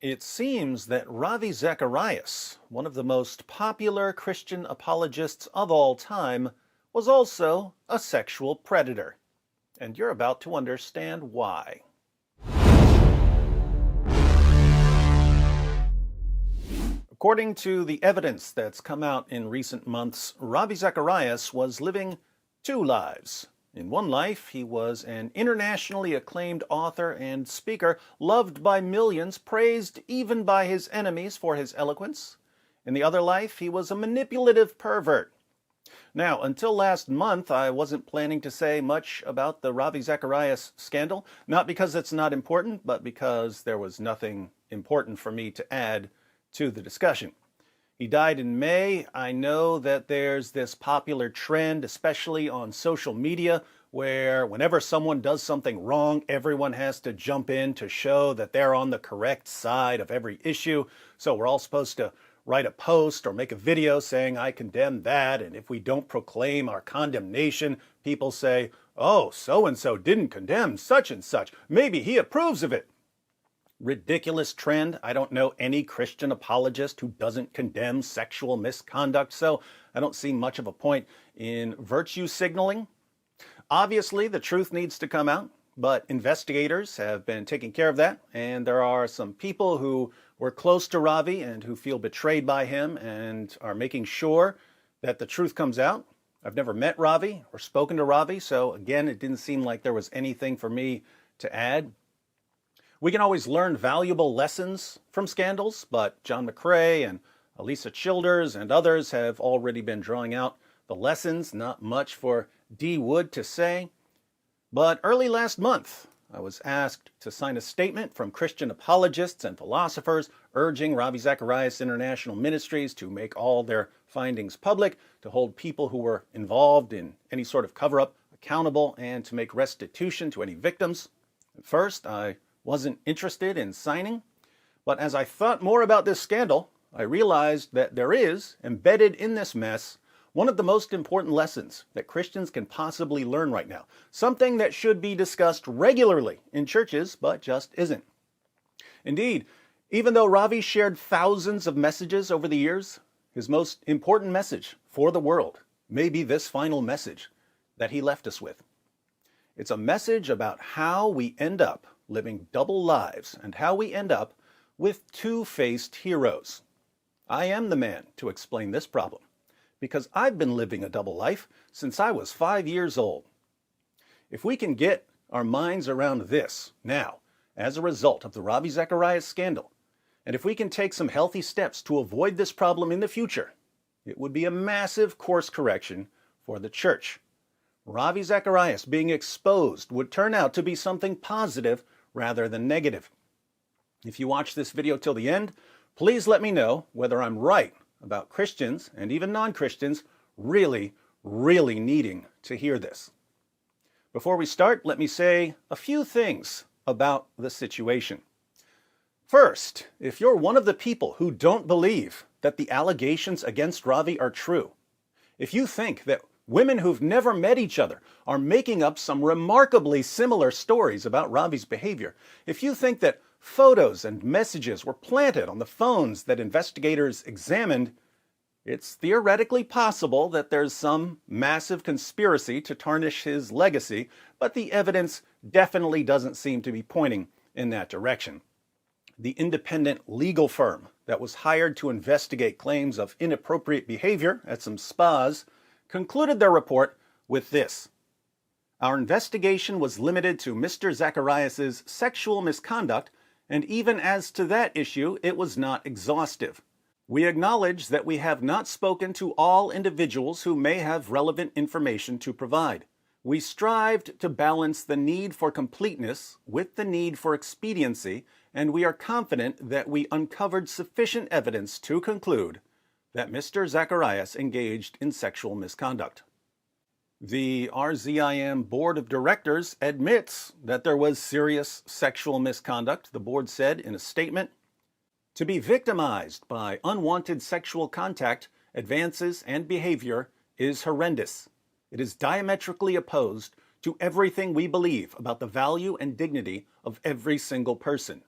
It seems that Ravi Zacharias, one of the most popular Christian apologists of all time, was also a sexual predator. And you're about to understand why. According to the evidence that's come out in recent months, Ravi Zacharias was living two lives. In one life, he was an internationally acclaimed author and speaker, loved by millions, praised even by his enemies for his eloquence. In the other life, he was a manipulative pervert. Now, until last month, I wasn't planning to say much about the Ravi Zacharias scandal, not because it's not important, but because there was nothing important for me to add to the discussion. He died in May. I know that there's this popular trend, especially on social media, where whenever someone does something wrong, everyone has to jump in to show that they're on the correct side of every issue. So we're all supposed to write a post or make a video saying, I condemn that. And if we don't proclaim our condemnation, people say, oh, so-and-so didn't condemn such and such. Maybe he approves of it. Ridiculous trend. I don't know any Christian apologist who doesn't condemn sexual misconduct, so I don't see much of a point in virtue signaling. Obviously, the truth needs to come out, but investigators have been taking care of that, and there are some people who were close to Ravi and who feel betrayed by him and are making sure that the truth comes out. I've never met Ravi or spoken to Ravi, so again, it didn't seem like there was anything for me to add. We can always learn valuable lessons from scandals, but John McCrae and Alisa Childers and others have already been drawing out the lessons. Not much for D. Wood to say. But early last month, I was asked to sign a statement from Christian apologists and philosophers urging Ravi Zacharias International Ministries to make all their findings public, to hold people who were involved in any sort of cover-up accountable, and to make restitution to any victims. At first, I wasn't interested in signing, but as I thought more about this scandal, I realized that there is, embedded in this mess, one of the most important lessons that Christians can possibly learn right now. Something that should be discussed regularly in churches, but just isn't. Indeed, even though Ravi shared thousands of messages over the years, his most important message for the world may be this final message that he left us with. It's a message about how we end up living double lives and how we end up with two-faced heroes. I am the man to explain this problem because I've been living a double life since I was 5 years old. If we can get our minds around this now, as a result of the Ravi Zacharias scandal, and if we can take some healthy steps to avoid this problem in the future, it would be a massive course correction for the church. Ravi Zacharias being exposed would turn out to be something positive rather than negative. If you watch this video till the end, please let me know whether I'm right about Christians and even non-Christians really needing to hear this. Before we start, let me say a few things about the situation. First, if you're one of the people who don't believe that the allegations against Ravi are true, if you think that women who've never met each other are making up some remarkably similar stories about Ravi's behavior, if you think that photos and messages were planted on the phones that investigators examined, it's theoretically possible that there's some massive conspiracy to tarnish his legacy, but the evidence definitely doesn't seem to be pointing in that direction. The independent legal firm that was hired to investigate claims of inappropriate behavior at some spas concluded their report with this: our investigation was limited to Mr. Zacharias' sexual misconduct, and even as to that issue, it was not exhaustive. We acknowledge that we have not spoken to all individuals who may have relevant information to provide. We strived to balance the need for completeness with the need for expediency, and we are confident that we uncovered sufficient evidence to conclude that Mr. Zacharias engaged in sexual misconduct. The RZIM Board of Directors admits that there was serious sexual misconduct, the board said in a statement. To be victimized by unwanted sexual contact, advances, and behavior is horrendous. It is diametrically opposed to everything we believe about the value and dignity of every single person.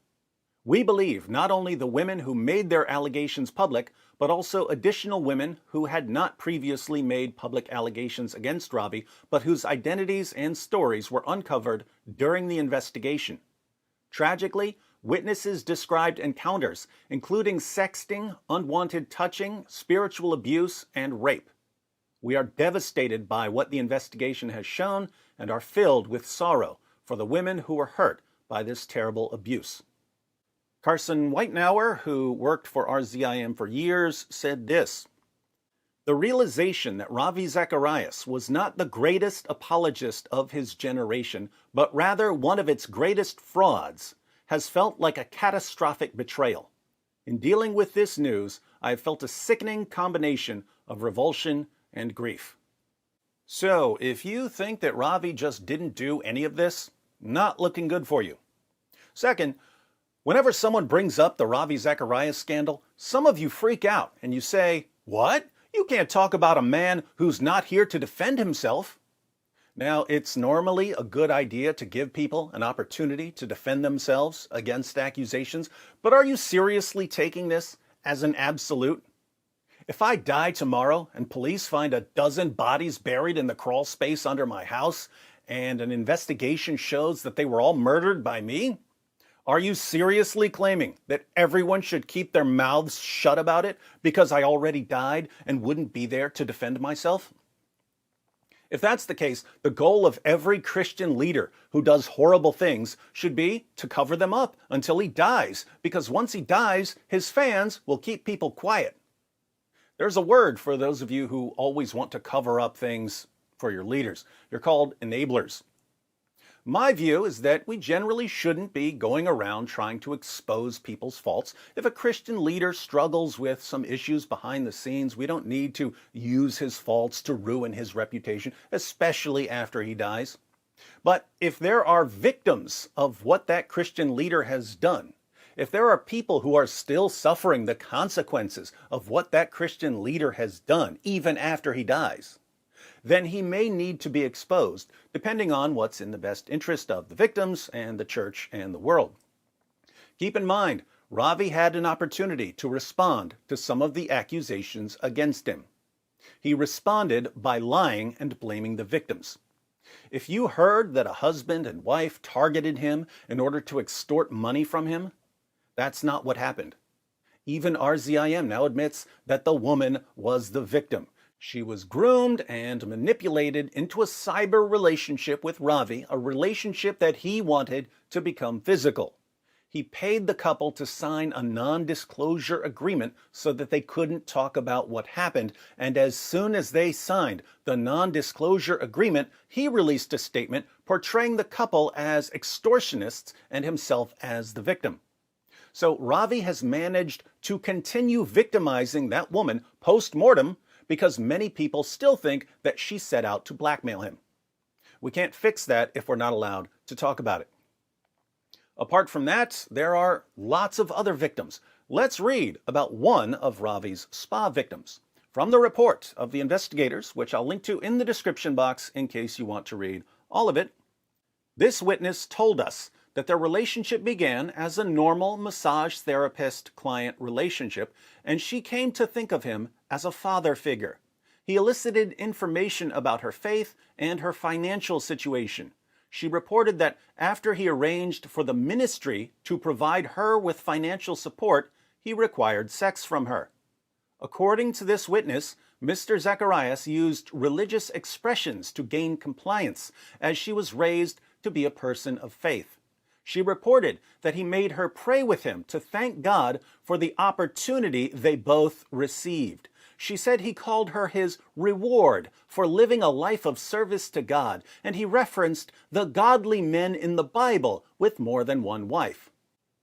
We believe not only the women who made their allegations public, but also additional women who had not previously made public allegations against Ravi, but whose identities and stories were uncovered during the investigation. Tragically, witnesses described encounters, including sexting, unwanted touching, spiritual abuse, and rape. We are devastated by what the investigation has shown and are filled with sorrow for the women who were hurt by this terrible abuse. Carson Whitenauer, who worked for RZIM for years, said this: "The realization that Ravi Zacharias was not the greatest apologist of his generation, but rather one of its greatest frauds, has felt like a catastrophic betrayal. In dealing with this news, I have felt a sickening combination of revulsion and grief." So, if you think that Ravi just didn't do any of this, not looking good for you. Second, whenever someone brings up the Ravi Zacharias scandal, some of you freak out and you say, "What? You can't talk about a man who's not here to defend himself." Now, it's normally a good idea to give people an opportunity to defend themselves against accusations, but are you seriously taking this as an absolute? If I die tomorrow and police find a dozen bodies buried in the crawl space under my house, and an investigation shows that they were all murdered by me, are you seriously claiming that everyone should keep their mouths shut about it because I already died and wouldn't be there to defend myself? If that's the case, the goal of every Christian leader who does horrible things should be to cover them up until he dies, because once he dies, his fans will keep people quiet. There's a word for those of you who always want to cover up things for your leaders. You're called enablers. My view is that we generally shouldn't be going around trying to expose people's faults. If a Christian leader struggles with some issues behind the scenes, we don't need to use his faults to ruin his reputation, especially after he dies. But if there are victims of what that Christian leader has done, if there are people who are still suffering the consequences of what that Christian leader has done, even after he dies, then he may need to be exposed, depending on what's in the best interest of the victims and the church and the world. Keep in mind, Ravi had an opportunity to respond to some of the accusations against him. He responded by lying and blaming the victims. If you heard that a husband and wife targeted him in order to extort money from him, that's not what happened. Even RZIM now admits that the woman was the victim. She was groomed and manipulated into a cyber relationship with Ravi, a relationship that he wanted to become physical. He paid the couple to sign a non-disclosure agreement so that they couldn't talk about what happened, and as soon as they signed the non-disclosure agreement, he released a statement portraying the couple as extortionists and himself as the victim. So Ravi has managed to continue victimizing that woman post-mortem because many people still think that she set out to blackmail him. We can't fix that if we're not allowed to talk about it. Apart from that, there are lots of other victims. Let's read about one of Ravi's spa victims from the report of the investigators, which I'll link to in the description box in case you want to read all of it. This witness told us that their relationship began as a normal massage therapist-client relationship, and she came to think of him as a father figure. He elicited information about her faith and her financial situation. She reported that after he arranged for the ministry to provide her with financial support, he required sex from her. According to this witness, Mr. Zacharias used religious expressions to gain compliance, as she was raised to be a person of faith. She reported that he made her pray with him to thank God for the opportunity they both received. She said he called her his reward for living a life of service to God, and he referenced the godly men in the Bible with more than one wife.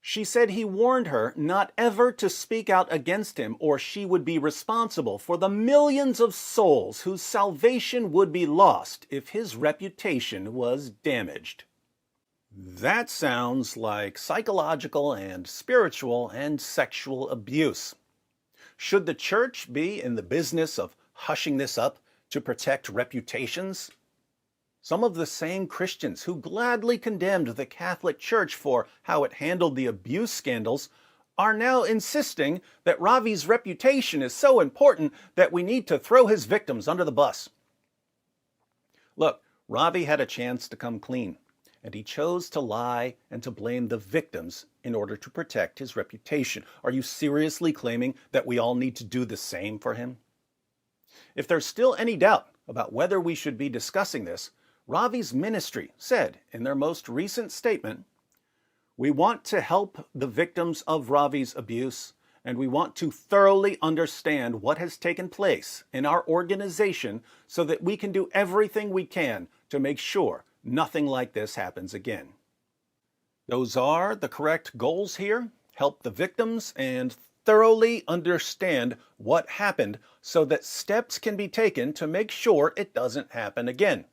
She said he warned her not ever to speak out against him, or she would be responsible for the millions of souls whose salvation would be lost if his reputation was damaged. That sounds like psychological and spiritual and sexual abuse. Should the church be in the business of hushing this up to protect reputations? Some of the same Christians who gladly condemned the Catholic Church for how it handled the abuse scandals are now insisting that Ravi's reputation is so important that we need to throw his victims under the bus. Look, Ravi had a chance to come clean, and he chose to lie and to blame the victims in order to protect his reputation. Are you seriously claiming that we all need to do the same for him? If there's still any doubt about whether we should be discussing this, Ravi's ministry said in their most recent statement, "We want to help the victims of Ravi's abuse, and we want to thoroughly understand what has taken place in our organization so that we can do everything we can to make sure nothing like this happens again." Those are the correct goals here. Help the victims and thoroughly understand what happened so that steps can be taken to make sure it doesn't happen again.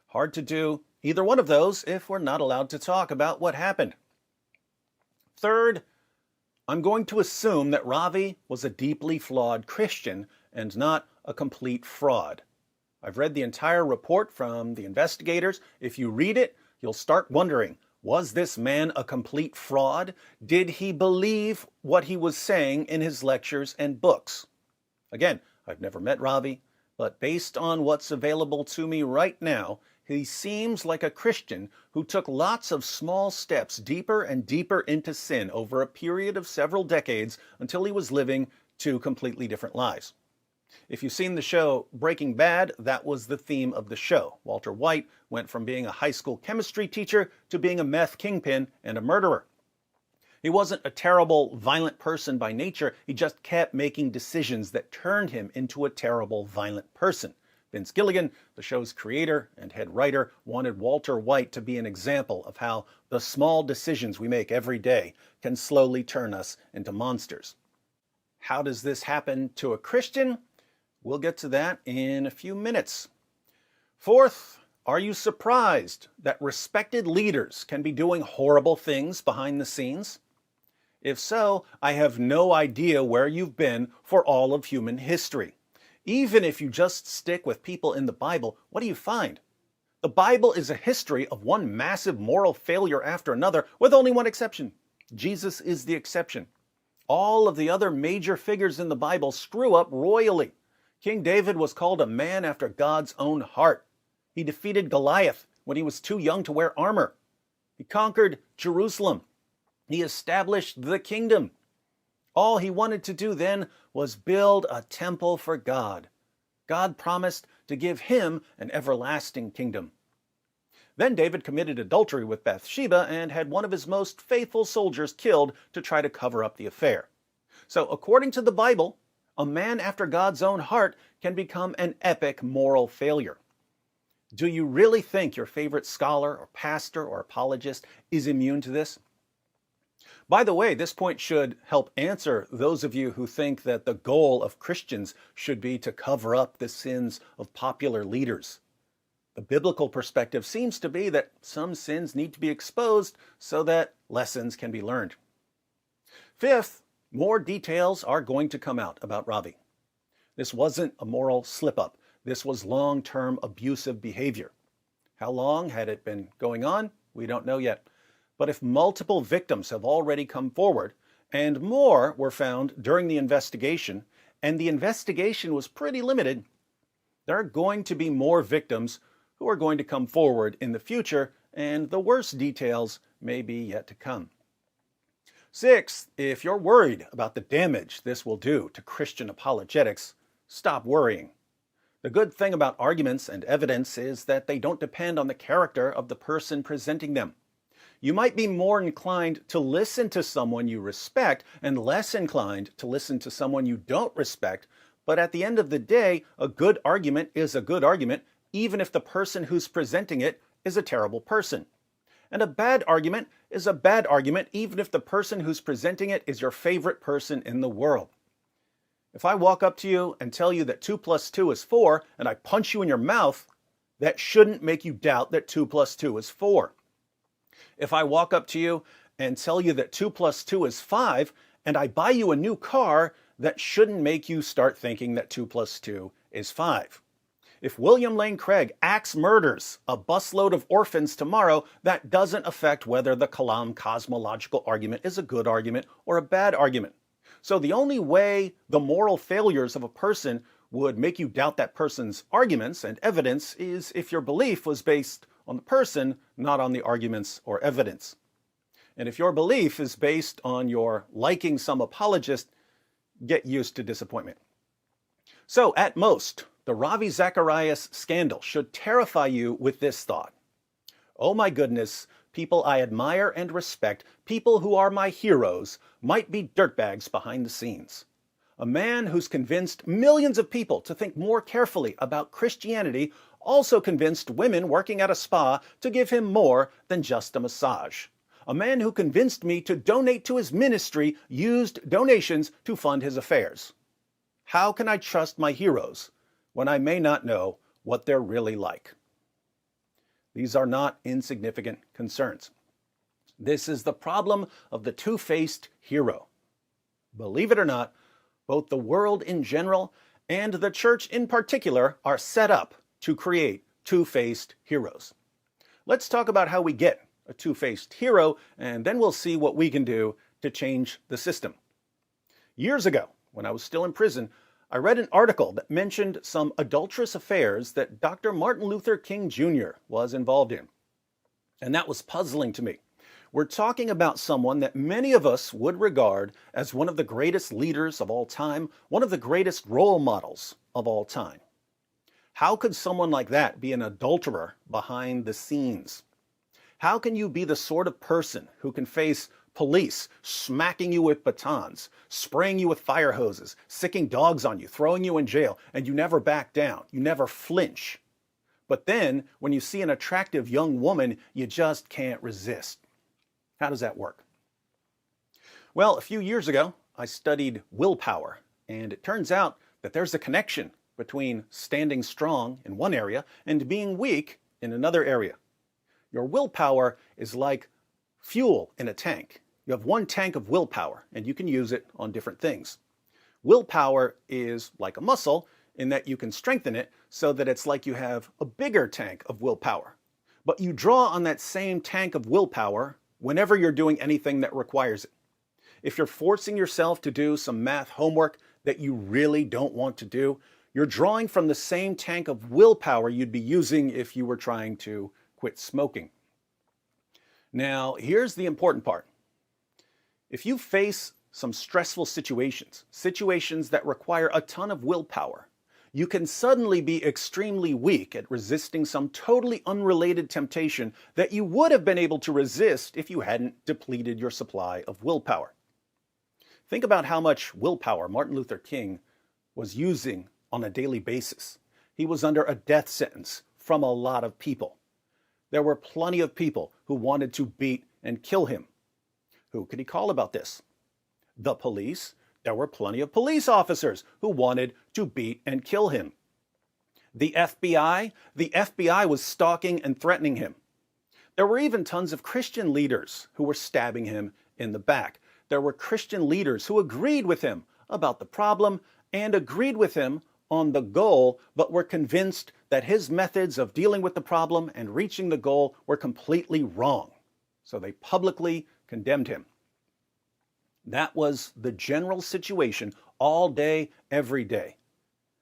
Hard to do either one of those if we're not allowed to talk about what happened. Third, I'm going to assume that Ravi was a deeply flawed Christian and not a complete fraud. I've read the entire report from the investigators. If you read it, you'll start wondering, was this man a complete fraud? Did he believe what he was saying in his lectures and books? Again, I've never met Ravi, but based on what's available to me right now, he seems like a Christian who took lots of small steps deeper and deeper into sin over a period of several decades until he was living two completely different lives. If you've seen the show Breaking Bad, that was the theme of the show. Walter White went from being a high school chemistry teacher to being a meth kingpin and a murderer. He wasn't a terrible, violent person by nature. He just kept making decisions that turned him into a terrible, violent person. Vince Gilligan, the show's creator and head writer, wanted Walter White to be an example of how the small decisions we make every day can slowly turn us into monsters. How does this happen to a Christian? We'll get to that in a few minutes. Fourth, are you surprised that respected leaders can be doing horrible things behind the scenes? If so, I have no idea where you've been for all of human history. Even if you just stick with people in the Bible, what do you find? The Bible is a history of one massive moral failure after another, with only one exception. Jesus is the exception. All of the other major figures in the Bible screw up royally. King David was called a man after God's own heart. He defeated Goliath when he was too young to wear armor. He conquered Jerusalem. He established the kingdom. All he wanted to do then was build a temple for God. God promised to give him an everlasting kingdom. Then David committed adultery with Bathsheba and had one of his most faithful soldiers killed to try to cover up the affair. So according to the Bible, a man after God's own heart can become an epic moral failure. Do you really think your favorite scholar or pastor or apologist is immune to this? By the way, this point should help answer those of you who think that the goal of Christians should be to cover up the sins of popular leaders. The biblical perspective seems to be that some sins need to be exposed so that lessons can be learned. Fifth, more details are going to come out about Ravi. This wasn't a moral slip-up. This was long-term abusive behavior. How long had it been going on? We don't know yet. But if multiple victims have already come forward, and more were found during the investigation, and the investigation was pretty limited, there are going to be more victims who are going to come forward in the future, and the worst details may be yet to come. Sixth, if you're worried about the damage this will do to Christian apologetics, stop worrying. The good thing about arguments and evidence is that they don't depend on the character of the person presenting them. You might be more inclined to listen to someone you respect and less inclined to listen to someone you don't respect, but at the end of the day, a good argument is a good argument, even if the person who's presenting it is a terrible person. And a bad argument is a bad argument, even if the person who's presenting it is your favorite person in the world. If I walk up to you and tell you that 2 + 2 is 4, and I punch you in your mouth, that shouldn't make you doubt that 2 + 2 is 4. If I walk up to you and tell you that 2 + 2 is 5, and I buy you a new car, that shouldn't make you start thinking that 2 + 2 is 5. If William Lane Craig axe murders a busload of orphans tomorrow, that doesn't affect whether the Kalam cosmological argument is a good argument or a bad argument. So the only way the moral failures of a person would make you doubt that person's arguments and evidence is if your belief was based on the person, not on the arguments or evidence. And if your belief is based on your liking some apologist, get used to disappointment. So at most, the Ravi Zacharias scandal should terrify you with this thought. Oh my goodness, people I admire and respect, people who are my heroes, might be dirtbags behind the scenes. A man who's convinced millions of people to think more carefully about Christianity also convinced women working at a spa to give him more than just a massage. A man who convinced me to donate to his ministry used donations to fund his affairs. How can I trust my heroes when I may not know what they're really like? These are not insignificant concerns. This is the problem of the two-faced hero. Believe it or not, both the world in general and the church in particular are set up to create two-faced heroes. Let's talk about how we get a two-faced hero, and then we'll see what we can do to change the system. Years ago, when I was still in prison, I read an article that mentioned some adulterous affairs that Dr. Martin Luther King Jr. was involved in. And that was puzzling to me. We're talking about someone that many of us would regard as one of the greatest leaders of all time, one of the greatest role models of all time. How could someone like that be an adulterer behind the scenes? How can you be the sort of person who can face police smacking you with batons, spraying you with fire hoses, sicking dogs on you, throwing you in jail, and you never back down, you never flinch? But then, when you see an attractive young woman, you just can't resist. How does that work? Well, a few years ago, I studied willpower, and it turns out that there's a connection between standing strong in one area and being weak in another area. Your willpower is like fuel in a tank. You have one tank of willpower, and you can use it on different things. Willpower is like a muscle in that you can strengthen it so that it's like you have a bigger tank of willpower. But you draw on that same tank of willpower whenever you're doing anything that requires it. If you're forcing yourself to do some math homework that you really don't want to do, you're drawing from the same tank of willpower you'd be using if you were trying to quit smoking. Now, here's the important part. If you face some stressful situations that require a ton of willpower, you can suddenly be extremely weak at resisting some totally unrelated temptation that you would have been able to resist if you hadn't depleted your supply of willpower. Think about how much willpower Martin Luther King was using on a daily basis. He was under a death sentence from a lot of people. There were plenty of people who wanted to beat and kill him. Who could he call about this? The police. There were plenty of police officers who wanted to beat and kill him. The FBI was stalking and threatening him. There were even tons of Christian leaders who were stabbing him in the back. There were Christian leaders who agreed with him about the problem and agreed with him on the goal, but were convinced that his methods of dealing with the problem and reaching the goal were completely wrong. So they publicly condemned him. That was the general situation all day, every day.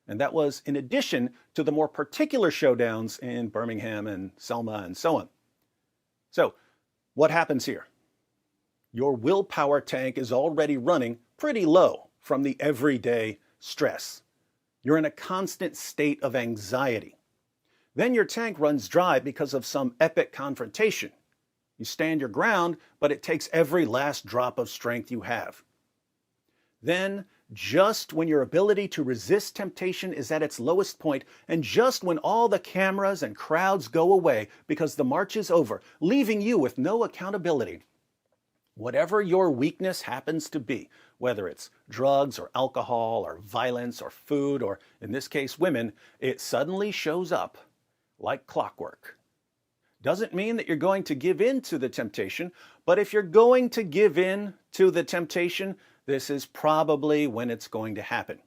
And that was in addition to the more particular showdowns in Birmingham and Selma and so on. So, what happens here? Your willpower tank is already running pretty low from the everyday stress. You're in a constant state of anxiety. Then your tank runs dry because of some epic confrontation. You stand your ground, but it takes every last drop of strength you have. Then, just when your ability to resist temptation is at its lowest point, and just when all the cameras and crowds go away because the march is over, leaving you with no accountability, whatever your weakness happens to be, whether it's drugs or alcohol or violence or food or, in this case, women, it suddenly shows up like clockwork. Doesn't mean that you're going to give in to the temptation, but if you're going to give in to the temptation, this is probably when it's going to happen.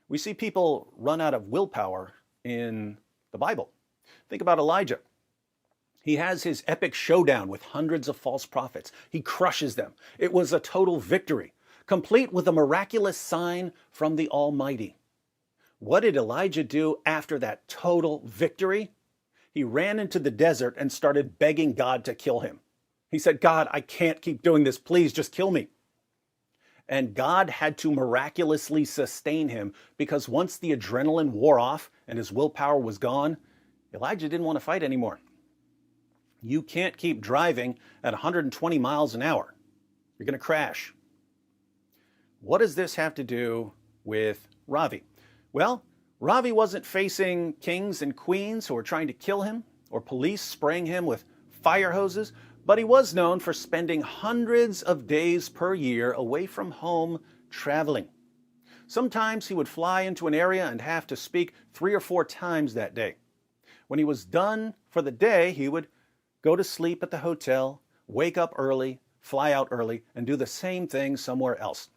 We see people run out of willpower in the Bible. Think about Elijah. He has his epic showdown with hundreds of false prophets. He crushes them. It was a total victory, complete with a miraculous sign from the Almighty. What did Elijah do after that total victory? He ran into the desert and started begging God to kill him. He said, "God, I can't keep doing this. Please just kill me." And God had to miraculously sustain him, because once the adrenaline wore off and his willpower was gone, Elijah didn't want to fight anymore. You can't keep driving at 120 miles an hour. You're going to crash. What does this have to do with Ravi? Well, Ravi wasn't facing kings and queens who were trying to kill him or police spraying him with fire hoses, but he was known for spending hundreds of days per year away from home traveling. Sometimes he would fly into an area and have to speak 3 or 4 times that day. When he was done for the day, he would go to sleep at the hotel, wake up early, fly out early, and do the same thing somewhere else.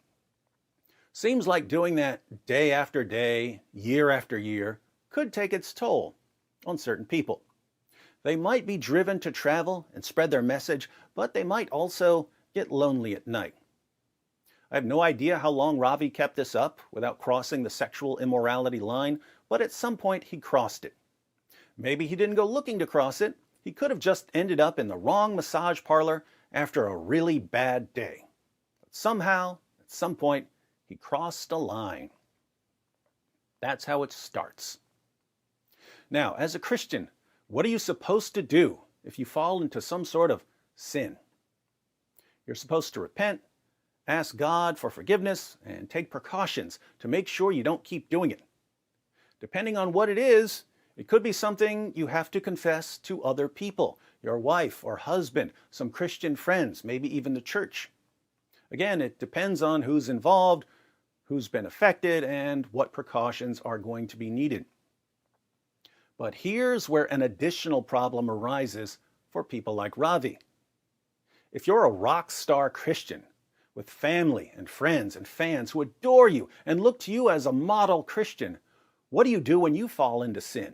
Seems like doing that day after day, year after year, could take its toll on certain people. They might be driven to travel and spread their message, but they might also get lonely at night. I have no idea how long Ravi kept this up without crossing the sexual immorality line, but at some point he crossed it. Maybe he didn't go looking to cross it. He could have just ended up in the wrong massage parlor after a really bad day. But somehow, at some point, he crossed a line. That's how it starts. Now, as a Christian, what are you supposed to do if you fall into some sort of sin? You're supposed to repent, ask God for forgiveness, and take precautions to make sure you don't keep doing it. Depending on what it is, it could be something you have to confess to other people, your wife or husband, some Christian friends, maybe even the church. Again, it depends on who's involved, who's been affected, and what precautions are going to be needed. But here's where an additional problem arises for people like Ravi. If you're a rock star Christian with family and friends and fans who adore you and look to you as a model Christian, what do you do when you fall into sin?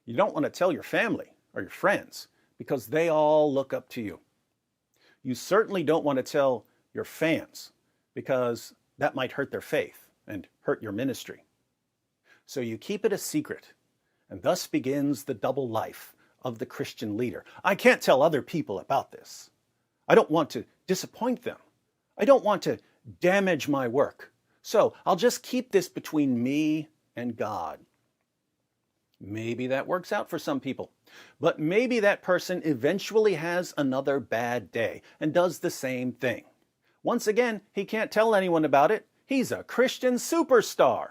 You don't want to tell your family or your friends because they all look up to you. You certainly don't want to tell your fans because that might hurt their faith and hurt your ministry. So you keep it a secret, and thus begins the double life of the Christian leader. I can't tell other people about this. I don't want to disappoint them. I don't want to damage my work. So I'll just keep this between me and God. Maybe that works out for some people, but maybe that person eventually has another bad day and does the same thing. Once again, he can't tell anyone about it. He's a Christian superstar.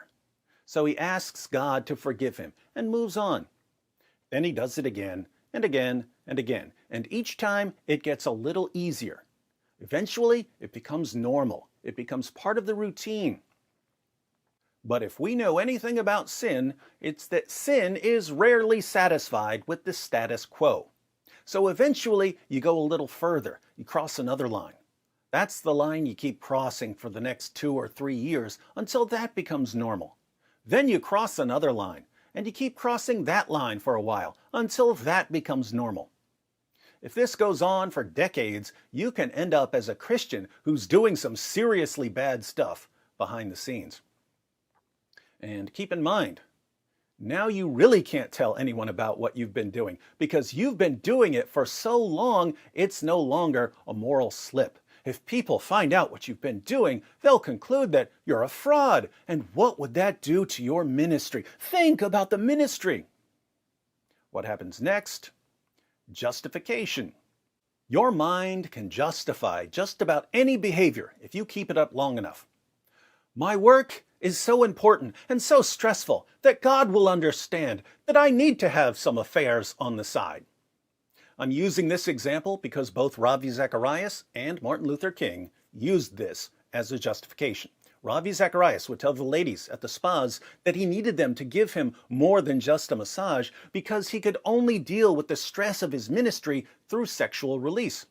So he asks God to forgive him and moves on. Then he does it again and again and again, and each time it gets a little easier. Eventually, it becomes normal. It becomes part of the routine. But if we know anything about sin, it's that sin is rarely satisfied with the status quo. So eventually, you go a little further. You cross another line. That's the line you keep crossing for the next 2 or 3 years until that becomes normal. Then you cross another line, and you keep crossing that line for a while until that becomes normal. If this goes on for decades, you can end up as a Christian who's doing some seriously bad stuff behind the scenes. And keep in mind, now you really can't tell anyone about what you've been doing because you've been doing it for so long, it's no longer a moral slip. If people find out what you've been doing, they'll conclude that you're a fraud. And what would that do to your ministry? Think about the ministry. What happens next? Justification. Your mind can justify just about any behavior if you keep it up long enough. My work is so important and so stressful that God will understand that I need to have some affairs on the side. I'm using this example because both Ravi Zacharias and Martin Luther King used this as a justification. Ravi Zacharias would tell the ladies at the spas that he needed them to give him more than just a massage because he could only deal with the stress of his ministry through sexual release.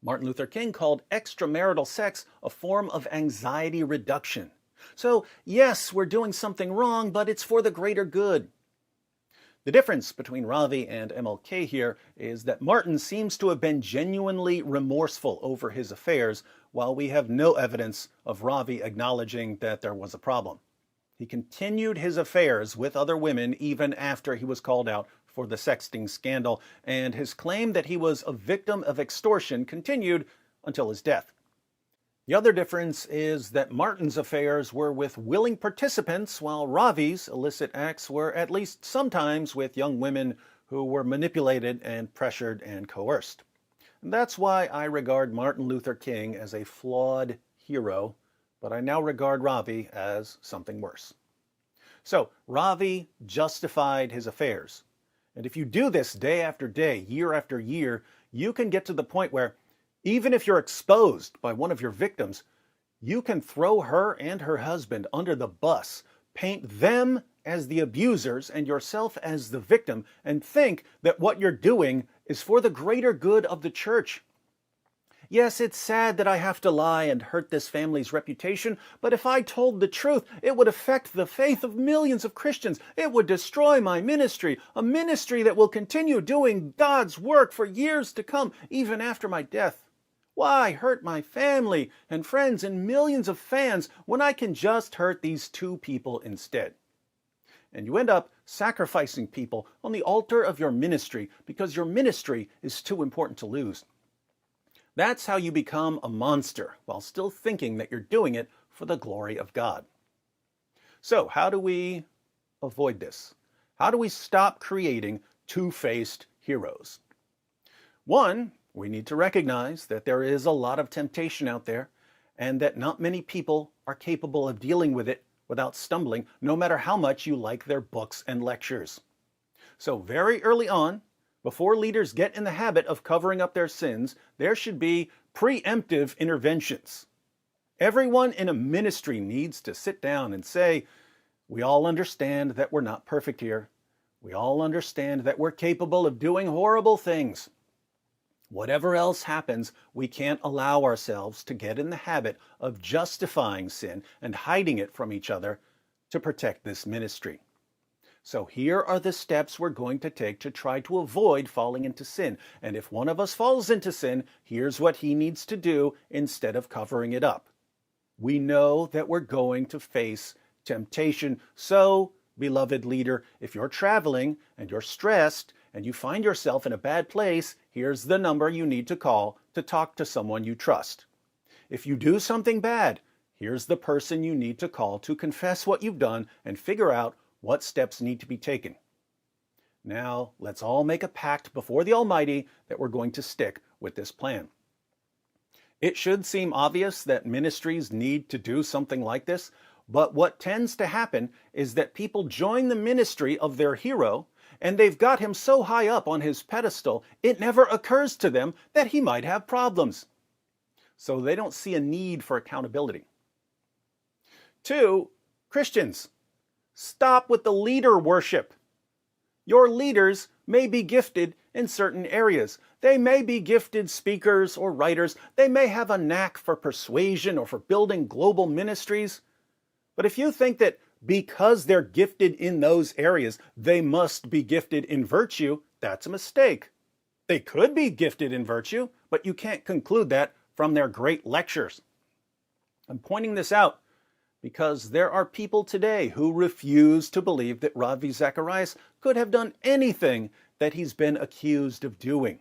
Martin Luther King called extramarital sex a form of anxiety reduction. So, yes, we're doing something wrong, but it's for the greater good. The difference between Ravi and MLK here is that Martin seems to have been genuinely remorseful over his affairs, while we have no evidence of Ravi acknowledging that there was a problem. He continued his affairs with other women even after he was called out for the sexting scandal, and his claim that he was a victim of extortion continued until his death. The other difference is that Martin's affairs were with willing participants, while Ravi's illicit acts were at least sometimes with young women who were manipulated and pressured and coerced. And that's why I regard Martin Luther King as a flawed hero, but I now regard Ravi as something worse. So, Ravi justified his affairs. And if you do this day after day, year after year, you can get to the point where even if you're exposed by one of your victims, you can throw her and her husband under the bus, paint them as the abusers and yourself as the victim, and think that what you're doing is for the greater good of the church. Yes, it's sad that I have to lie and hurt this family's reputation, but if I told the truth, it would affect the faith of millions of Christians. It would destroy my ministry, a ministry that will continue doing God's work for years to come, even after my death. Why hurt my family and friends and millions of fans when I can just hurt these two people instead? And you end up sacrificing people on the altar of your ministry because your ministry is too important to lose. That's how you become a monster while still thinking that you're doing it for the glory of God. So, how do we avoid this? How do we stop creating two-faced heroes? One, we need to recognize that there is a lot of temptation out there and that not many people are capable of dealing with it without stumbling, no matter how much you like their books and lectures. So very early on, before leaders get in the habit of covering up their sins, there should be preemptive interventions. Everyone in a ministry needs to sit down and say, we all understand that we're not perfect here. We all understand that we're capable of doing horrible things. Whatever else happens, we can't allow ourselves to get in the habit of justifying sin and hiding it from each other to protect this ministry. So here are the steps we're going to take to try to avoid falling into sin. And if one of us falls into sin, here's what he needs to do instead of covering it up. We know that we're going to face temptation. So, beloved leader, if you're traveling and you're stressed and you find yourself in a bad place, here's the number you need to call to talk to someone you trust. If you do something bad, here's the person you need to call to confess what you've done and figure out what steps need to be taken. Now, let's all make a pact before the Almighty that we're going to stick with this plan. It should seem obvious that ministries need to do something like this, but what tends to happen is that people join the ministry of their hero, and they've got him so high up on his pedestal, it never occurs to them that he might have problems. So they don't see a need for accountability. 2, Christians, stop with the leader worship. Your leaders may be gifted in certain areas. They may be gifted speakers or writers. They may have a knack for persuasion or for building global ministries. But if you think that because they're gifted in those areas, they must be gifted in virtue, that's a mistake. They could be gifted in virtue, but you can't conclude that from their great lectures. I'm pointing this out because there are people today who refuse to believe that Ravi Zacharias could have done anything that he's been accused of doing.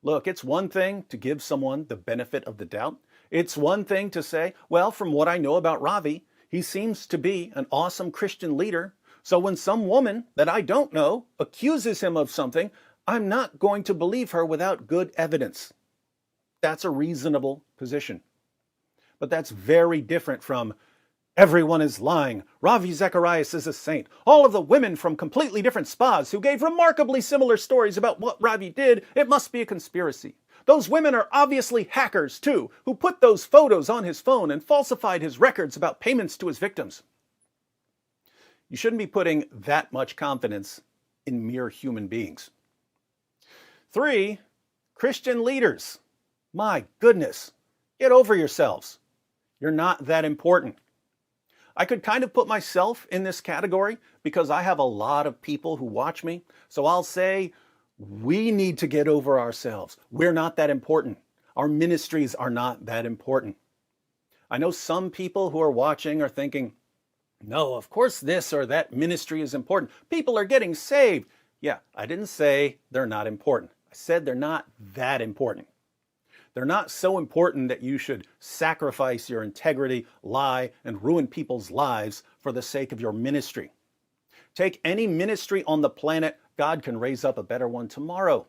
Look, it's one thing to give someone the benefit of the doubt. It's one thing to say, well, from what I know about Ravi, he seems to be an awesome Christian leader. So when some woman that I don't know accuses him of something, I'm not going to believe her without good evidence. That's a reasonable position. But that's very different from everyone is lying. Ravi Zacharias is a saint. All of the women from completely different spas who gave remarkably similar stories about what Ravi did, it must be a conspiracy. Those women are obviously hackers, too, who put those photos on his phone and falsified his records about payments to his victims. You shouldn't be putting that much confidence in mere human beings. 3, Christian leaders. My goodness, get over yourselves. You're not that important. I could kind of put myself in this category because I have a lot of people who watch me. So I'll say, we need to get over ourselves. We're not that important. Our ministries are not that important. I know some people who are watching are thinking, no, of course this or that ministry is important. People are getting saved. Yeah, I didn't say they're not important. I said they're not that important. They're not so important that you should sacrifice your integrity, lie, and ruin people's lives for the sake of your ministry. Take any ministry on the planet, God can raise up a better one tomorrow.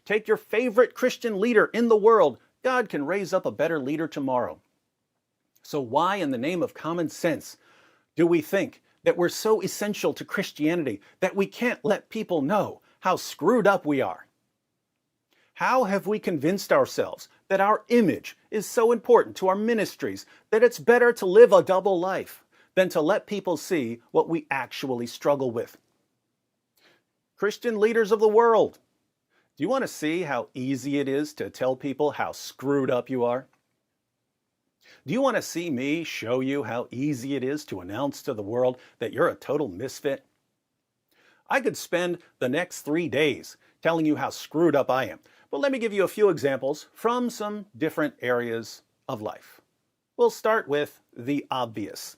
Take your favorite Christian leader in the world, God can raise up a better leader tomorrow. So why, in the name of common sense, do we think that we're so essential to Christianity that we can't let people know how screwed up we are? How have we convinced ourselves that our image is so important to our ministries that it's better to live a double life than to let people see what we actually struggle with? Christian leaders of the world, do you want to see how easy it is to tell people how screwed up you are? Do you want to see me show you how easy it is to announce to the world that you're a total misfit? I could spend the next 3 days telling you how screwed up I am. But let me give you a few examples from some different areas of life. We'll start with the obvious.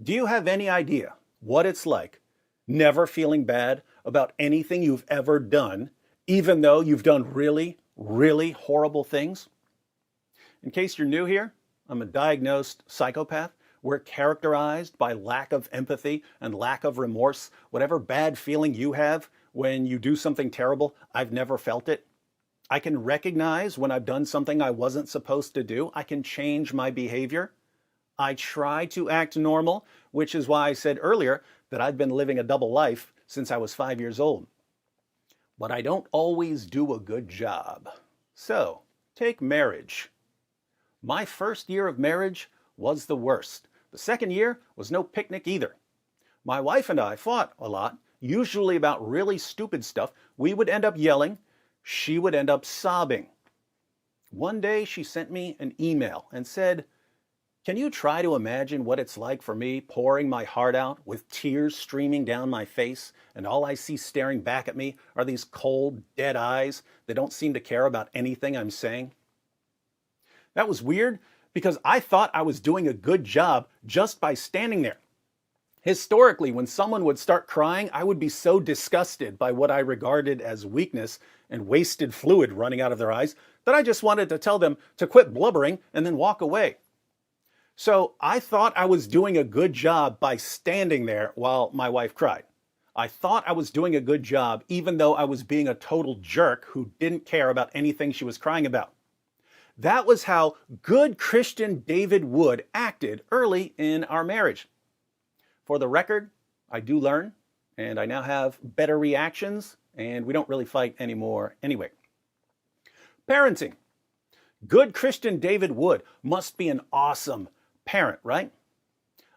Do you have any idea what it's like never feeling bad about anything you've ever done, even though you've done really, really horrible things? In case you're new here, I'm a diagnosed psychopath. We're characterized by lack of empathy and lack of remorse. Whatever bad feeling you have when you do something terrible, I've never felt it. I can recognize when I've done something I wasn't supposed to do. I can change my behavior. I try to act normal, which is why I said earlier that I've been living a double life since I was 5 years old. But I don't always do a good job. So, take marriage. My first year of marriage was the worst. The second year was no picnic either. My wife and I fought a lot, usually about really stupid stuff. We would end up yelling. She would end up sobbing. One day she sent me an email and said, "Can you try to imagine what it's like for me pouring my heart out with tears streaming down my face, and all I see staring back at me are these cold, dead eyes that don't seem to care about anything I'm saying?" That was weird because I thought I was doing a good job just by standing there. Historically, when someone would start crying, I would be so disgusted by what I regarded as weakness and wasted fluid running out of their eyes that I just wanted to tell them to quit blubbering and then walk away. So I thought I was doing a good job by standing there while my wife cried. I thought I was doing a good job even though I was being a total jerk who didn't care about anything she was crying about. That was how good Christian David Wood acted early in our marriage. For the record, I do learn, and I now have better reactions, and we don't really fight anymore anyway. Parenting. Good Christian David Wood must be an awesome parent, right?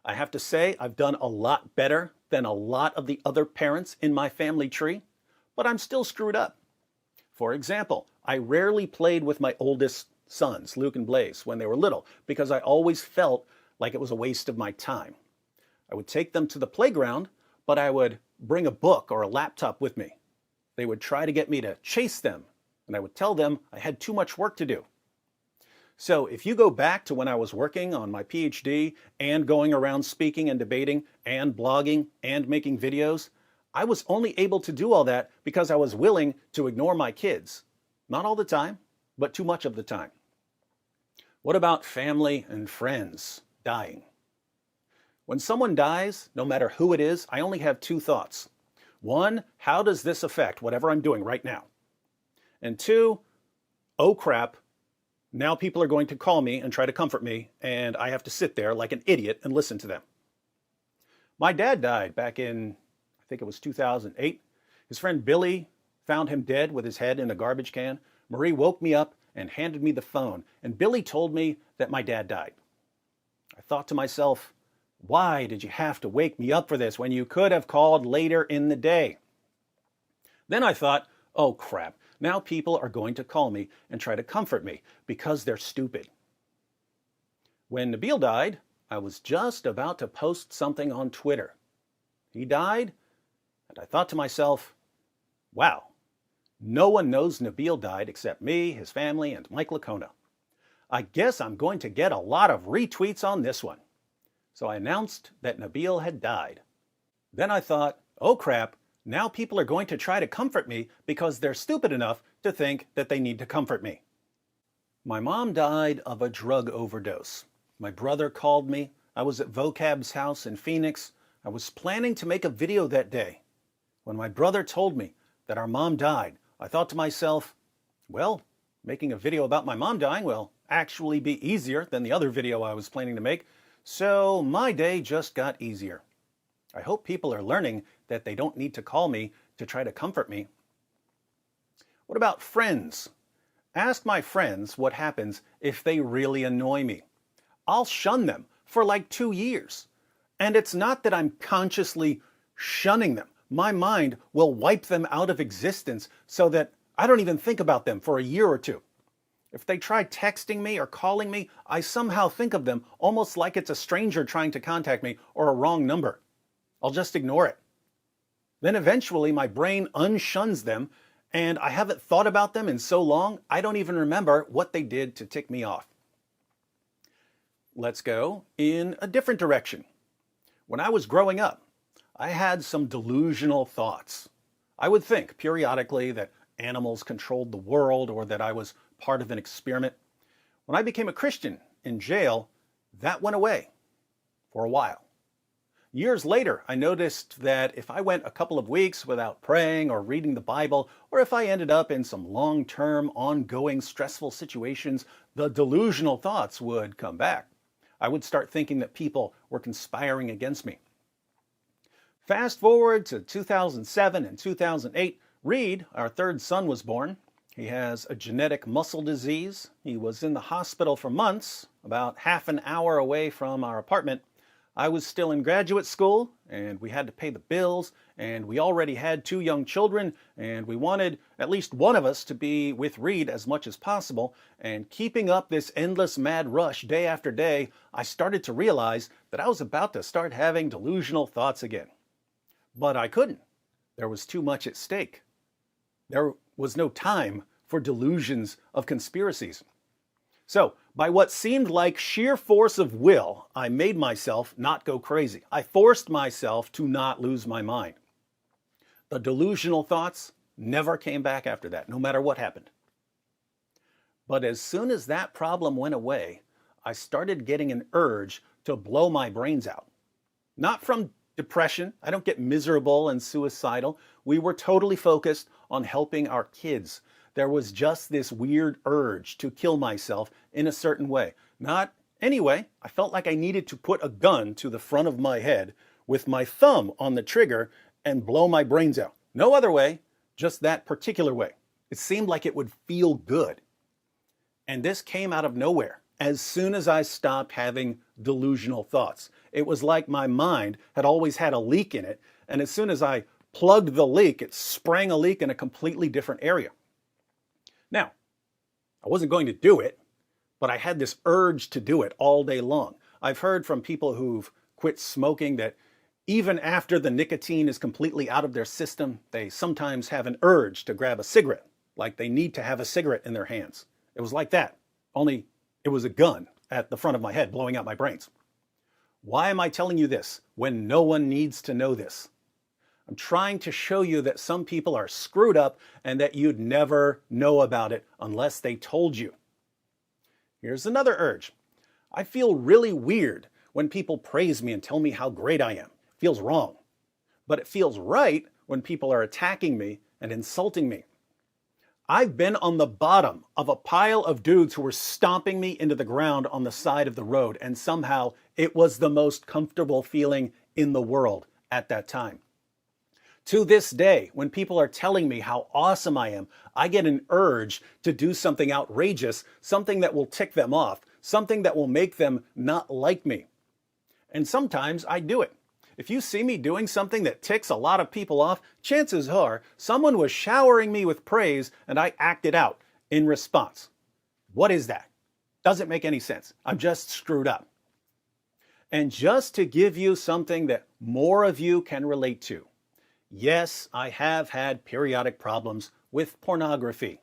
I have to say I've done a lot better than a lot of the other parents in my family tree, but I'm still screwed up. For example, I rarely played with my oldest sons, Luke and Blaze, when they were little, because I always felt like it was a waste of my time. I would take them to the playground, but I would bring a book or a laptop with me. They would try to get me to chase them, and I would tell them I had too much work to do. So if you go back to when I was working on my PhD and going around speaking and debating and blogging and making videos, I was only able to do all that because I was willing to ignore my kids. Not all the time, but too much of the time. What about family and friends dying? When someone dies, no matter who it is, I only have two thoughts. One, how does this affect whatever I'm doing right now? And two, oh crap, now people are going to call me and try to comfort me, and I have to sit there like an idiot and listen to them. My dad died back in, I think it was 2008. His friend Billy found him dead with his head in a garbage can. Marie woke me up and handed me the phone, and Billy told me that my dad died. I thought to myself, why did you have to wake me up for this when you could have called later in the day? Then I thought, oh crap, now people are going to call me and try to comfort me because they're stupid. When Nabil died, I was just about to post something on Twitter. He died, and I thought to myself, wow, no one knows Nabil died except me, his family, and Mike Lacona. I guess I'm going to get a lot of retweets on this one. So I announced that Nabil had died. Then I thought, oh crap, now people are going to try to comfort me because they're stupid enough to think that they need to comfort me. My mom died of a drug overdose. My brother called me. I was at Vocab's house in Phoenix. I was planning to make a video that day. When my brother told me that our mom died, I thought to myself, well, making a video about my mom dying will actually be easier than the other video I was planning to make, so my day just got easier. I hope people are learning that they don't need to call me to try to comfort me. What about friends? Ask my friends what happens if they really annoy me. I'll shun them for like 2 years. And it's not that I'm consciously shunning them. My mind will wipe them out of existence so that I don't even think about them for a year or two. If they try texting me or calling me, I somehow think of them almost like it's a stranger trying to contact me or a wrong number. I'll just ignore it. Then eventually my brain unshuns them, and I haven't thought about them in so long, I don't even remember what they did to tick me off. Let's go in a different direction. When I was growing up, I had some delusional thoughts. I would think periodically that animals controlled the world or that I was part of an experiment. When I became a Christian in jail, that went away for a while. Years later, I noticed that if I went a couple of weeks without praying or reading the Bible, or if I ended up in some long-term, ongoing, stressful situations, the delusional thoughts would come back. I would start thinking that people were conspiring against me. Fast forward to 2007 and 2008, Reed, our third son, was born. He has a genetic muscle disease. He was in the hospital for months, about half an hour away from our apartment. I was still in graduate school, and we had to pay the bills, and we already had 2 young children, and we wanted at least one of us to be with Reed as much as possible. And keeping up this endless mad rush day after day, I started to realize that I was about to start having delusional thoughts again. But I couldn't. There was too much at stake. There was no time for delusions of conspiracies. So, by what seemed like sheer force of will, I made myself not go crazy. I forced myself to not lose my mind. The delusional thoughts never came back after that, no matter what happened. But as soon as that problem went away, I started getting an urge to blow my brains out. Not from depression. I don't get miserable and suicidal. We were totally focused on helping our kids. There was just this weird urge to kill myself in a certain way. Not anyway. I felt like I needed to put a gun to the front of my head with my thumb on the trigger and blow my brains out. No other way, just that particular way. It seemed like it would feel good. And this came out of nowhere. As soon as I stopped having delusional thoughts, it was like my mind had always had a leak in it. And as soon as I plugged the leak, it sprang a leak in a completely different area. Now, I wasn't going to do it, but I had this urge to do it all day long. I've heard from people who've quit smoking that even after the nicotine is completely out of their system, they sometimes have an urge to grab a cigarette, like they need to have a cigarette in their hands. It was like that, only it was a gun at the front of my head blowing out my brains. Why am I telling you this when no one needs to know this? I'm trying to show you that some people are screwed up and that you'd never know about it unless they told you. Here's another urge. I feel really weird when people praise me and tell me how great I am. It feels wrong. But it feels right when people are attacking me and insulting me. I've been on the bottom of a pile of dudes who were stomping me into the ground on the side of the road, and somehow it was the most comfortable feeling in the world at that time. To this day, when people are telling me how awesome I am, I get an urge to do something outrageous, something that will tick them off, something that will make them not like me. And sometimes I do it. If you see me doing something that ticks a lot of people off, chances are someone was showering me with praise and I acted out in response. What is that? Doesn't make any sense. I'm just screwed up. And just to give you something that more of you can relate to, yes, I have had periodic problems with pornography.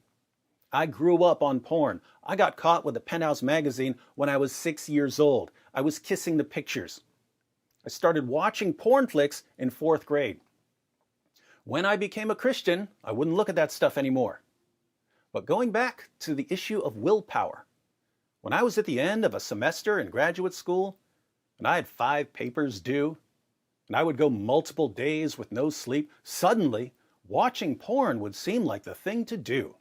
I grew up on porn. I got caught with a Penthouse magazine when I was 6 years old. I was kissing the pictures. I started watching porn flicks in 4th grade. When I became a Christian, I wouldn't look at that stuff anymore. But going back to the issue of willpower, when I was at the end of a semester in graduate school, and I had 5 papers due, and I would go multiple days with no sleep, suddenly watching porn would seem like the thing to do.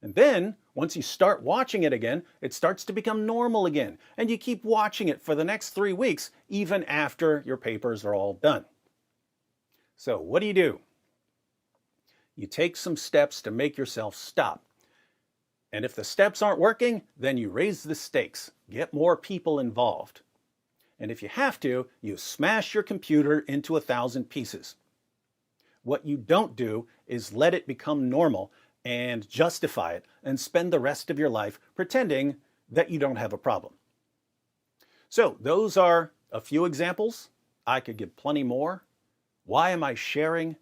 And then, once you start watching it again, it starts to become normal again, and you keep watching it for the next 3 weeks, even after your papers are all done. So what do? You take some steps to make yourself stop. And if the steps aren't working, then you raise the stakes, get more people involved. And if you have to, you smash your computer into 1,000 pieces. What you don't do is let it become normal and justify it and spend the rest of your life pretending that you don't have a problem. So those are a few examples. I could give plenty more. Why am I sharing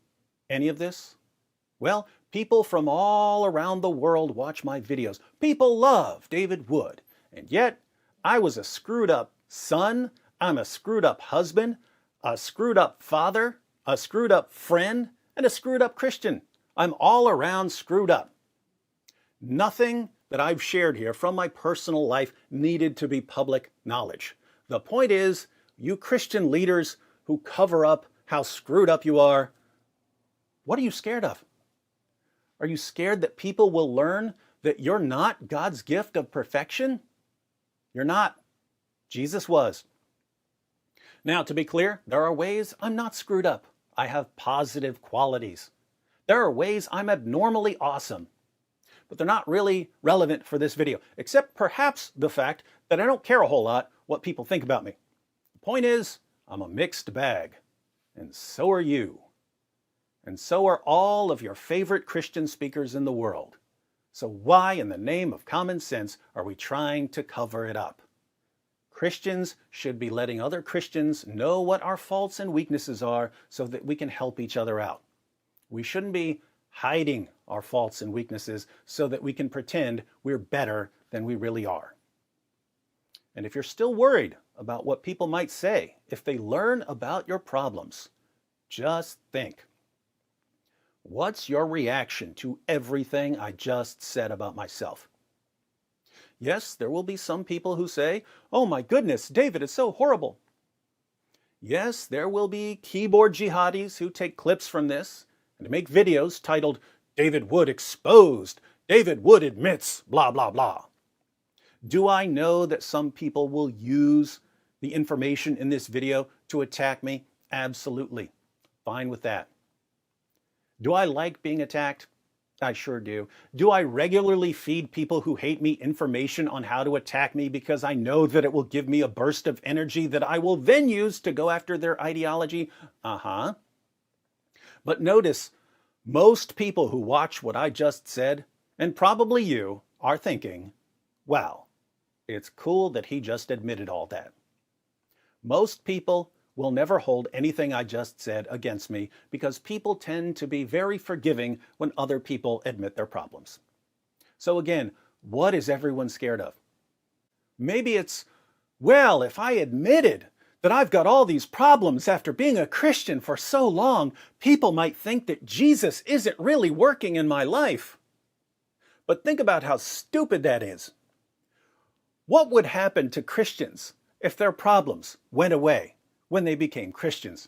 any of this? Well, people from all around the world watch my videos. People love David Wood. And yet, I was a screwed up son, I'm a screwed up husband, a screwed up father, a screwed up friend, and a screwed up Christian. I'm all around screwed up. Nothing that I've shared here from my personal life needed to be public knowledge. The point is, you Christian leaders who cover up how screwed up you are, what are you scared of? Are you scared that people will learn that you're not God's gift of perfection? You're not. Jesus was. Now, to be clear, there are ways I'm not screwed up. I have positive qualities. There are ways I'm abnormally awesome, but they're not really relevant for this video, except perhaps the fact that I don't care a whole lot what people think about me. The point is, I'm a mixed bag, and so are you. And so are all of your favorite Christian speakers in the world. So why, in the name of common sense, are we trying to cover it up? Christians should be letting other Christians know what our faults and weaknesses are so that we can help each other out. We shouldn't be hiding our faults and weaknesses so that we can pretend we're better than we really are. And if you're still worried about what people might say if they learn about your problems, just think. What's your reaction to everything I just said about myself? Yes, there will be some people who say, "Oh my goodness, David, it's so horrible." Yes, there will be keyboard jihadis who take clips from this and make videos titled, "David Wood Exposed, David Wood Admits, blah, blah, blah." Do I know that some people will use the information in this video to attack me? Absolutely. Fine with that. Do I like being attacked? I sure do. Do I regularly feed people who hate me information on how to attack me because I know that it will give me a burst of energy that I will then use to go after their ideology? Uh-huh. But notice, most people who watch what I just said, and probably you, are thinking, wow, it's cool that he just admitted all that. Most people will never hold anything I just said against me because people tend to be very forgiving when other people admit their problems. So again, what is everyone scared of? Maybe it's, well, if I admitted that I've got all these problems after being a Christian for so long, people might think that Jesus isn't really working in my life. But think about how stupid that is. What would happen to Christians if their problems went away when they became Christians?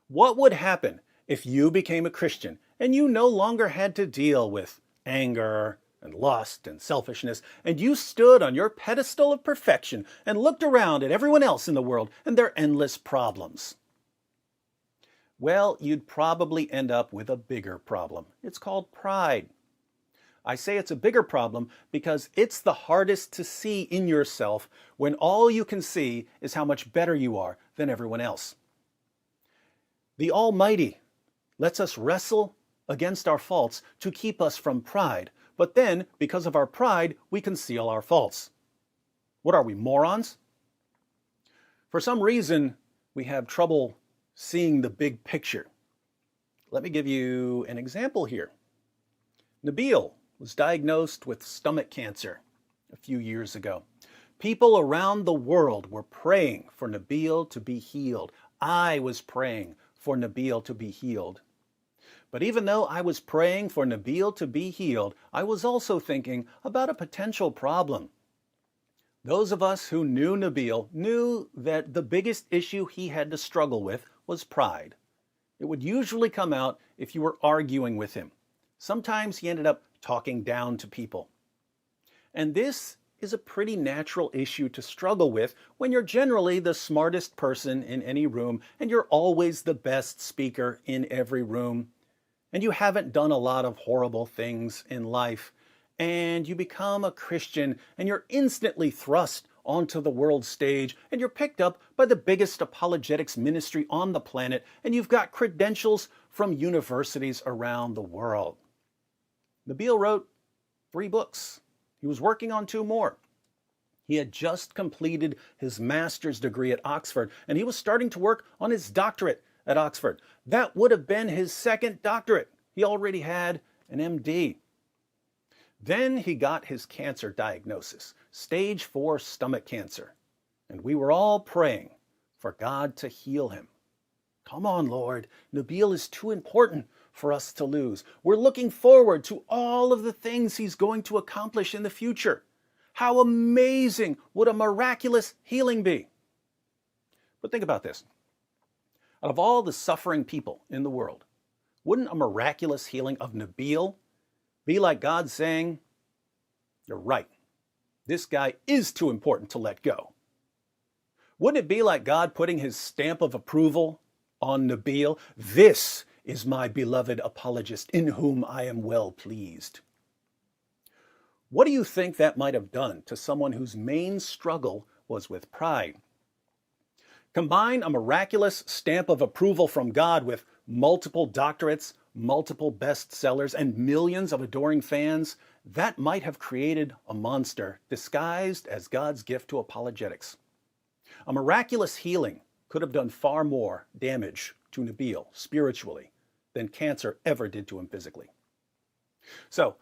What would happen if you became a Christian and you no longer had to deal with anger and lust and selfishness, and you stood on your pedestal of perfection and looked around at everyone else in the world and their endless problems? Well, you'd probably end up with a bigger problem. It's called pride. I say it's a bigger problem because it's the hardest to see in yourself when all you can see is how much better you are than everyone else. The Almighty lets us wrestle against our faults to keep us from pride, but then, because of our pride, we conceal our faults. What are we, morons? For some reason, we have trouble seeing the big picture. Let me give you an example here. Nabil was diagnosed with stomach cancer a few years ago. People around the world were praying for Nabil to be healed. I was praying for Nabil to be healed. But even though I was praying for Nabil to be healed, I was also thinking about a potential problem. Those of us who knew Nabil knew that the biggest issue he had to struggle with was pride. It would usually come out if you were arguing with him. Sometimes he ended up talking down to people. And this is a pretty natural issue to struggle with when you're generally the smartest person in any room and you're always the best speaker in every room. And you haven't done a lot of horrible things in life. And you become a Christian and you're instantly thrust onto the world stage and you're picked up by the biggest apologetics ministry on the planet and you've got credentials from universities around the world. Nabil wrote 3 books. He was working on 2 more. He had just completed his master's degree at Oxford and he was starting to work on his doctorate at Oxford. That would have been his 2nd doctorate. He already had an MD. Then he got his cancer diagnosis, stage 4 stomach cancer. And we were all praying for God to heal him. Come on, Lord, Nabil is too important for us to lose. We're looking forward to all of the things he's going to accomplish in the future. How amazing would a miraculous healing be? But think about this. Out of all the suffering people in the world, wouldn't a miraculous healing of Nabil be like God saying, "You're right. This guy is too important to let go"? Wouldn't it be like God putting his stamp of approval on Nabil? "This is my beloved apologist in whom I am well pleased"? What do you think that might have done to someone whose main struggle was with pride? Combine a miraculous stamp of approval from God with multiple doctorates, multiple bestsellers, and millions of adoring fans, that might have created a monster disguised as God's gift to apologetics. A miraculous healing could have done far more damage to Nabil spiritually than cancer ever did to him physically. So,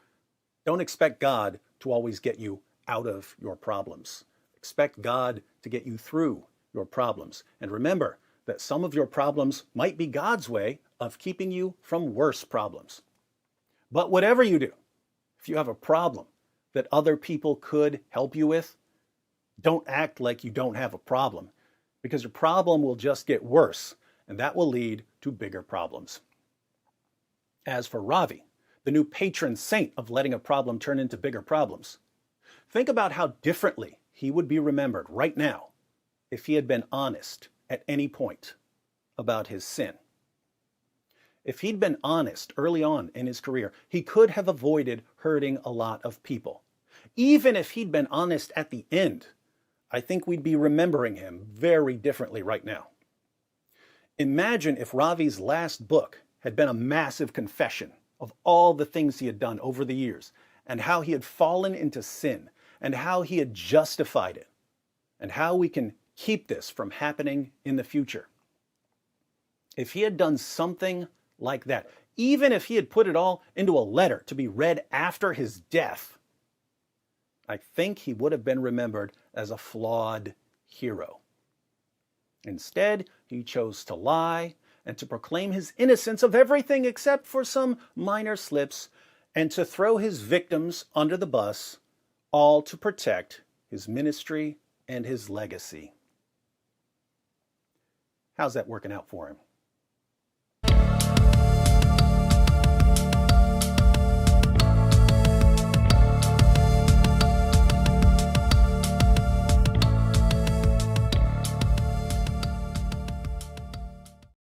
don't expect God to always get you out of your problems. Expect God to get you through your problems. And remember that some of your problems might be God's way of keeping you from worse problems. But whatever you do, if you have a problem that other people could help you with, don't act like you don't have a problem, because your problem will just get worse, and that will lead to bigger problems. As for Ravi, the new patron saint of letting a problem turn into bigger problems, think about how differently he would be remembered right now if he had been honest at any point about his sin. If he'd been honest early on in his career, he could have avoided hurting a lot of people. Even if he'd been honest at the end, I think we'd be remembering him very differently right now. Imagine if Ravi's last book had been a massive confession of all the things he had done over the years, and how he had fallen into sin, and how he had justified it, and how we can keep this from happening in the future. If he had done something like that, even if he had put it all into a letter to be read after his death, I think he would have been remembered as a flawed hero. Instead, he chose to lie and to proclaim his innocence of everything except for some minor slips, and to throw his victims under the bus, all to protect his ministry and his legacy. How's that working out for him?